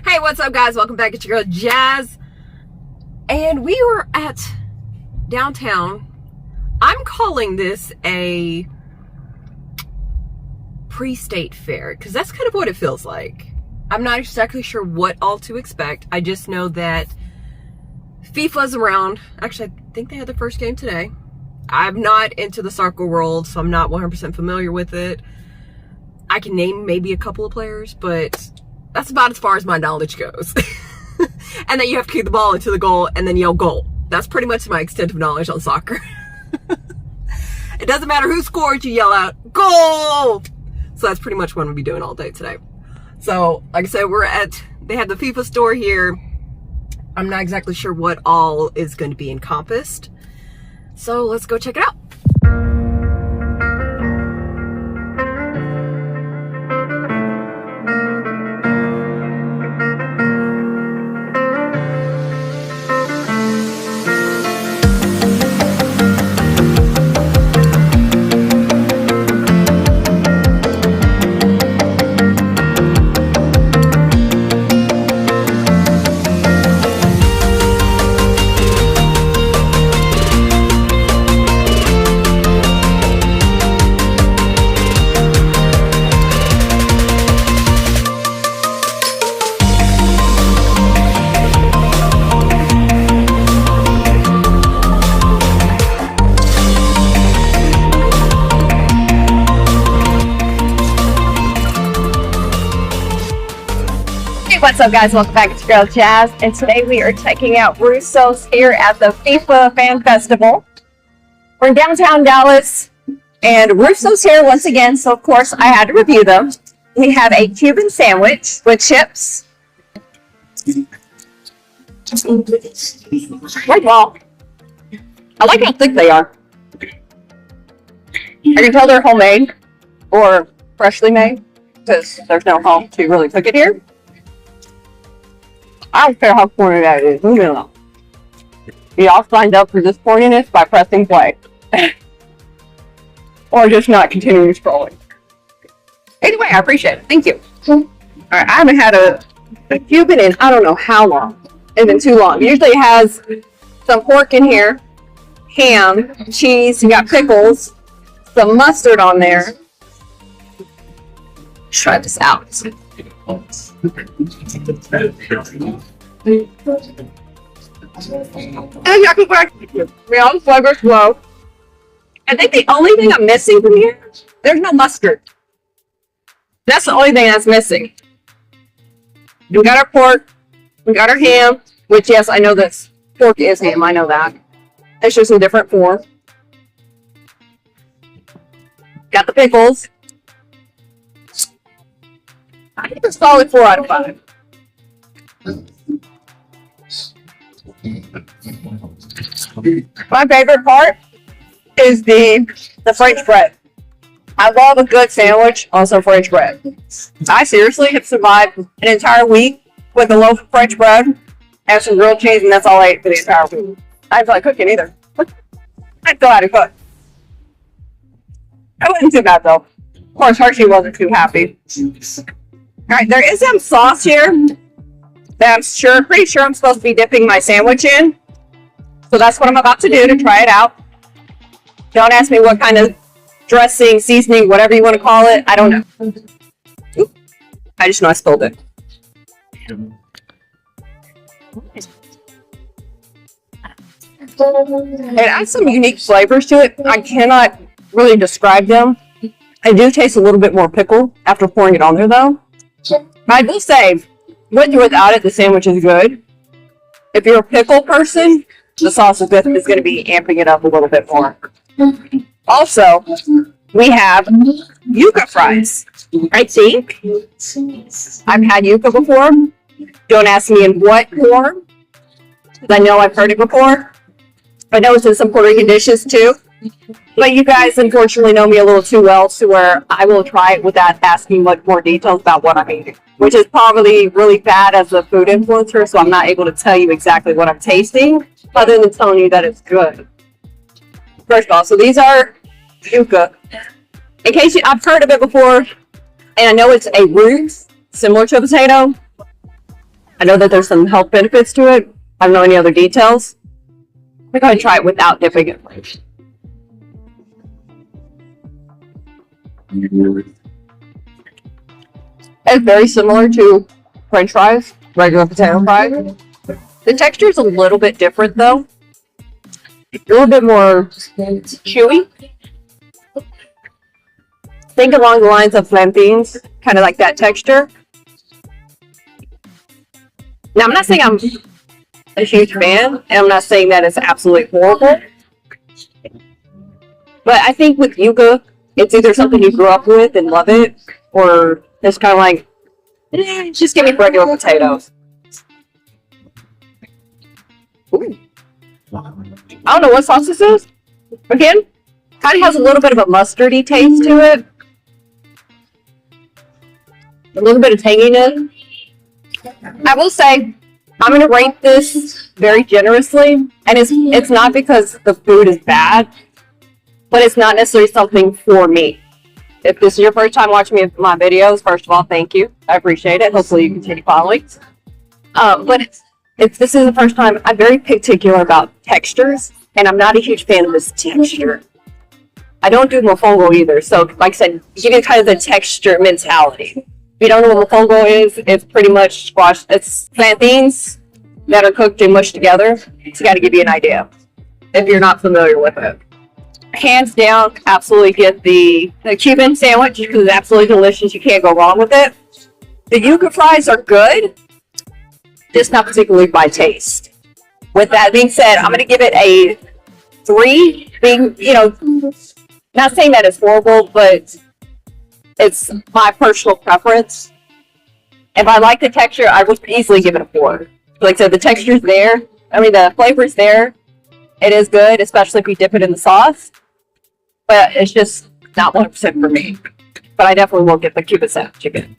Hey, what's up, guys? Welcome back. It's your girl Jazz, and we were at downtown. I'm calling this a pre-state fair because that's kind of what it feels like. I'm not exactly sure what all to expect. I just know that FIFA's around. Actually, I think they had the first game today. I'm not into the soccer world, so I'm not 100% familiar with it. I can name maybe a couple of players, but that's about as far as my knowledge goes. And then you have to kick the ball into the goal and then yell goal. That's pretty much my extent of knowledge on soccer. It doesn't matter who scored, you yell out goal. So that's pretty much what I'm gonna be doing all day today. So like I said, they have the FIFA store here. I'm not exactly sure what all is going to be encompassed. So let's go check it out. What's up, guys? Welcome back. It's your girl Jazz, and today we are checking out Russo's here at the FIFA Fan Festival. We're in downtown Dallas, and Russo's here once again, so of course I had to review them. We have a Cuban sandwich with chips. Right, well, I like how thick they are. I can tell they're homemade or freshly made because there's no home to really cook it here. I don't care how corny that is. Leave me alone. Y'all signed up for this corniness by pressing play. Or just not continuing scrolling. Anyway, I appreciate it. Thank you. Alright, I haven't had a Cuban in I don't know how long. It's been too long. Usually it has some pork in here, ham, cheese, you got pickles, some mustard on there. Let's try this out. And y'all can back real flavors low. I think the only thing I'm missing from here, there's no mustard. That's the only thing that's missing. We got our pork, we got our ham, which yes, I know that pork is ham, I know that. It's just in different form. Got the pickles. I think it's a solid 4 out of 5. My favorite part is the French bread. I love a good sandwich on some French bread. I seriously have survived an entire week with a loaf of French bread and some grilled cheese, and that's all I ate for the entire week. I didn't feel like cooking either. I still had to cook. It wasn't too bad though. Of course, Hershey wasn't too happy. Alright, there is some sauce here that I'm pretty sure I'm supposed to be dipping my sandwich in. So that's what I'm about to do to try it out. Don't ask me what kind of dressing, seasoning, whatever you want to call it. I don't know. Oop. I just know I spilled it. It adds some unique flavors to it. I cannot really describe them. I do taste a little bit more pickle after pouring it on there though. I will say, with or without it, the sandwich is good. If you're a pickle person, the sauce is going to be amping it up a little bit more. Also, we have yuca fries. I think I've had yuca before. Don't ask me in what form, because I know I've heard it before. I know it's in some Puerto Rican dishes too. But you guys unfortunately know me a little too well to where I will try it without asking much more details about what I'm eating, which is probably really bad as a food influencer, so I'm not able to tell you exactly what I'm tasting other than telling you that it's good. First of all, so these are yuca. In case I've heard of it before, and I know it's a root similar to a potato. I know that there's some health benefits to it. I don't know any other details. We're going to try it without dipping it first. It's very similar to French fries, regular potato fries. The texture is a little bit different though. A little bit more chewy. Think along the lines of plantains, kind of like that texture. Now, I'm not saying I'm a huge fan, and I'm not saying that it's absolutely horrible. But I think with yuca, it's either something you grew up with and love it, or it's kind of like, just give me regular potatoes. Ooh. I don't know what sauce this is. Again, kind of has a little bit of a mustardy taste to it. A little bit of tanginess. I will say, I'm going to rate this very generously. And it's not because the food is bad, but it's not necessarily something for me. If this is your first time watching my videos, first of all, thank you. I appreciate it. Hopefully you continue following. But if this is the first time, I'm very particular about textures, and I'm not a huge fan of this texture. I don't do mofongo either, so like I said, give you kind of the texture mentality. If you don't know what mofongo is, it's pretty much squash. It's plantains that are cooked and mushed together. It's got to give you an idea if you're not familiar with it. Hands down, absolutely get the Cuban sandwich because it's absolutely delicious. You can't go wrong with it. The yuca fries are good, just not particularly by taste. With that being said, I'm going to give it a 3. Being, not saying that it's horrible, but it's my personal preference. If I like the texture, I would easily give it a 4. Like I said, the texture's there. The flavor's there. It is good, especially if you dip it in the sauce. But it's just not 100% for me. But I definitely will get the Cuban sandwich again.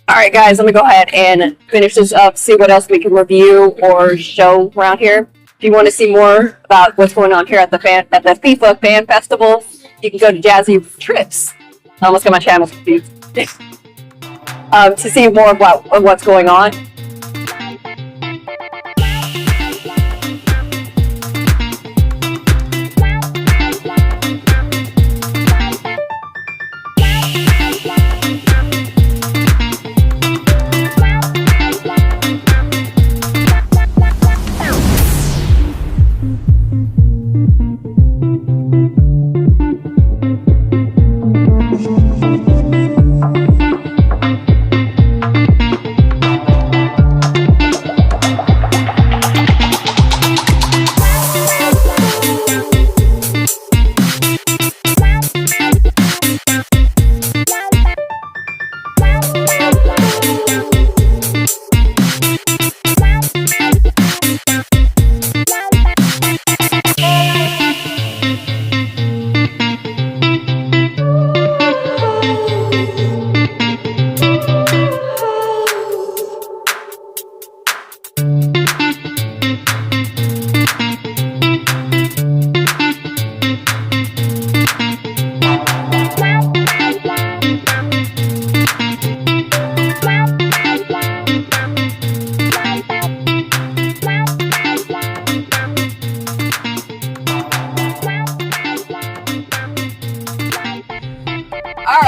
Alright guys, let me go ahead and finish this up, see what else we can review or show around here. If you want to see more about what's going on here at the FIFA Fan Festival, you can go to Jazzy Trips. I almost got my channel confused. To see more about what's going on.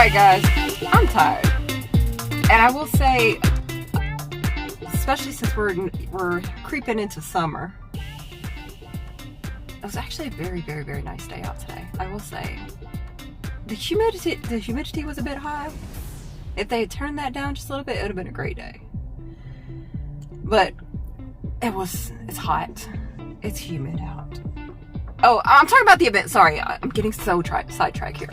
Alright guys, I'm tired. And I will say, especially since we're creeping into summer, it was actually a very, very, very nice day out today. I will say. The humidity was a bit high. If they had turned that down just a little bit, it would have been a great day. But it's hot. It's humid out. Oh, I'm talking about the event. Sorry, I'm getting so sidetracked here.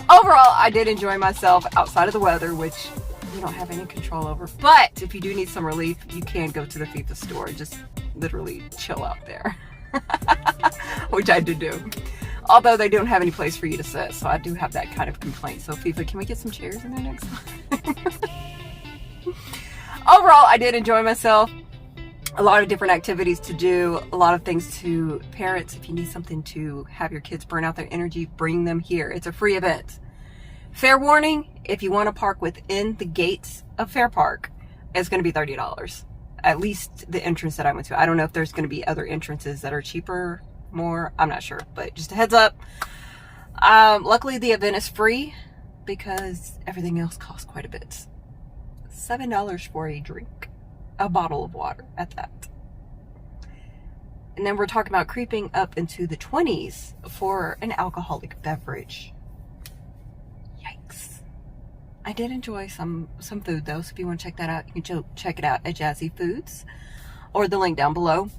Overall, I did enjoy myself outside of the weather, which you don't have any control over. But if you do need some relief, you can go to the FIFA store and just literally chill out there. Which I did do. Although they don't have any place for you to sit, so I do have that kind of complaint. So FIFA, can we get some chairs in there next time? Overall, I did enjoy myself. A lot of different activities to do, a lot of things to parents. If you need something to have your kids burn out their energy, bring them here. It's a free event. Fair warning, if you want to park within the gates of Fair Park, it's going to be $30. At least the entrance that I went to. I don't know if there's going to be other entrances that are cheaper, more. I'm not sure, but just a heads up. Luckily, the event is free because everything else costs quite a bit. $7 for a drink, a bottle of water at that. And then we're talking about creeping up into the 20s for an alcoholic beverage. Yikes. I did enjoy some food though, so if you want to check that out, you can check it out at Jazzy Foods or the link down below.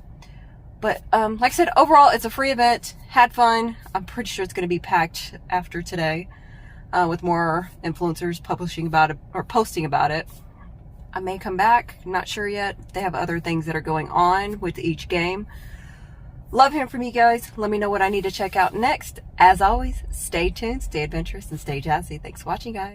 But like I said, overall, it's a free event. Had fun. I'm pretty sure it's going to be packed after today with more influencers publishing about it or posting about it. I may come back. Not sure yet. They have other things that are going on with each game. Love hearing from you guys. Let me know what I need to check out next. As always, stay tuned, stay adventurous, and stay jazzy. Thanks for watching, guys.